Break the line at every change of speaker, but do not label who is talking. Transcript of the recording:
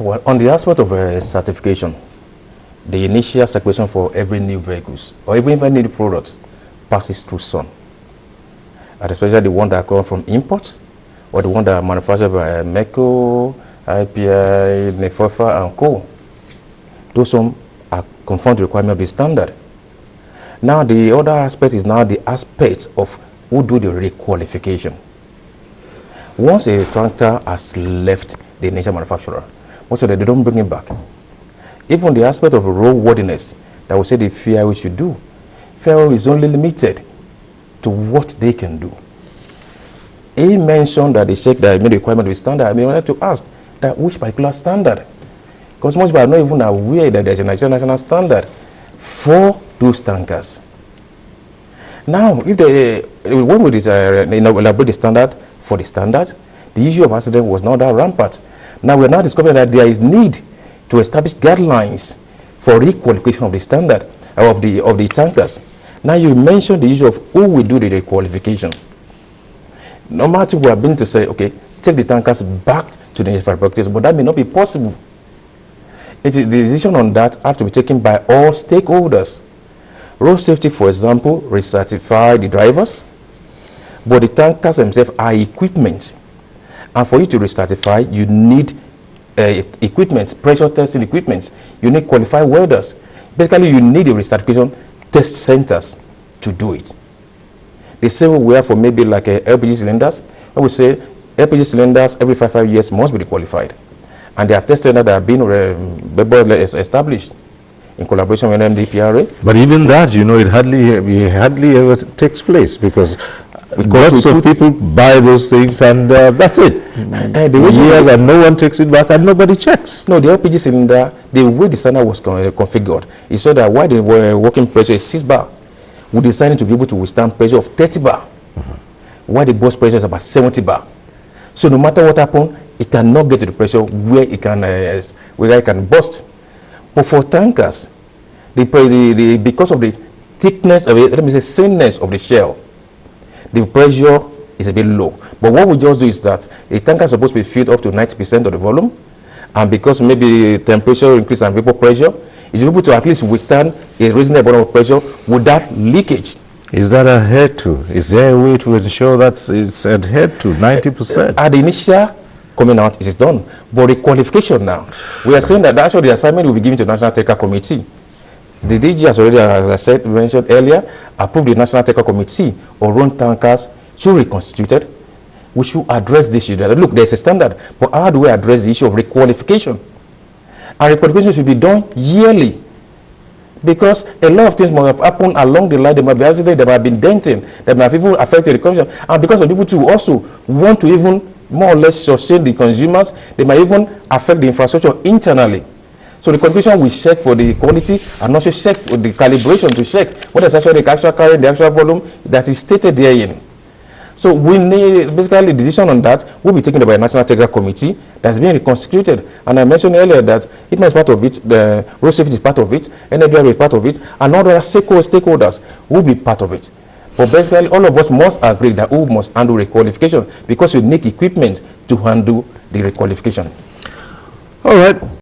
Well, on the aspect of certification, the initial certification for every new vehicles or even any new product passes through SON, and especially the one that come from import or the one that are manufactured by MECO, IPI, NEFOFA, and Co. Those some are conform to the requirement of the standard. Now, the other aspect is now the aspect of who do the requalification. Once a tractor has left the initial manufacturer, most of them, they don't bring it back. Even the aspect of roadworthiness that we say the FAO should do, FAO is only limited to what they can do. He mentioned that they check that made the requirement of the standard. I mean, I like to ask that which particular standard? Because most people are not even aware that there's a Nigerian national standard for those tankers. Now, if they when we elaborate the standard for the standards, the issue of accident was not that rampant. Now we're now discovering that there is need to establish guidelines for requalification of the standard of the tankers. Now you mentioned the issue of who will do the requalification. No matter we have been to say, okay, take the tankers back to the national practice, but that may not be possible. The decision on that has to be taken by all stakeholders. Road safety, for example, recertify the drivers, but the tankers themselves are equipment. And for you to recertify, you need equipment, pressure testing equipment. You need qualified welders. Basically, you need a recertification test centers to do it. The same way for maybe like LPG cylinders. I would say LPG cylinders every 5 years must be qualified. And there are test centers that have been established in collaboration with NDPRA.
But even that, you know, it hardly ever takes place because lots of people buy those things and that's it. Years and no one takes it back and nobody checks.
No, the LPG cylinder, the way the standard was configured, is so that while the working pressure is 6 bar, we decided to be able to withstand pressure of 30 bar, while the burst pressure is about 70 bar. So no matter what happens, it cannot get to the pressure where it can burst. But for tankers, because of the thickness of it, let me say thinness of the shell, the pressure is a bit low. But what we just do is that a tanker is supposed to be filled up to 90% of the volume, and because maybe temperature increase and vapor pressure, is able to at least withstand a reasonable amount of pressure without leakage.
Is that adhered to? Is there a way to ensure that it's adhered to 90%?
At the initial coming out, it is done. But the qualification now, we are saying that actually the assignment will be given to the National Technical Committee. The DG has already, as I mentioned earlier, approved the National Technical Committee on road tankers should be reconstituted. We should address this issue. Look, there's a standard, but how do we address the issue of requalification? And requalification should be done yearly, because a lot of things might have happened along the line. There might be accidents, there might have been denting, that might have even affected the consumer, and because of people too also want to even more or less sustain the consumers, they might even affect the infrastructure internally. So the qualification will check for the quality and also check for the calibration to check what is actually the actual carry, the actual volume that is stated therein. So we need basically the decision on that will be taken by a National Technical Committee that's being reconstituted. And I mentioned earlier that it is part of it, the road safety is part of it, NTA is part of it, and other stakeholders will be part of it. But basically all of us must agree that we must handle requalification because you need equipment to handle the requalification.
All right.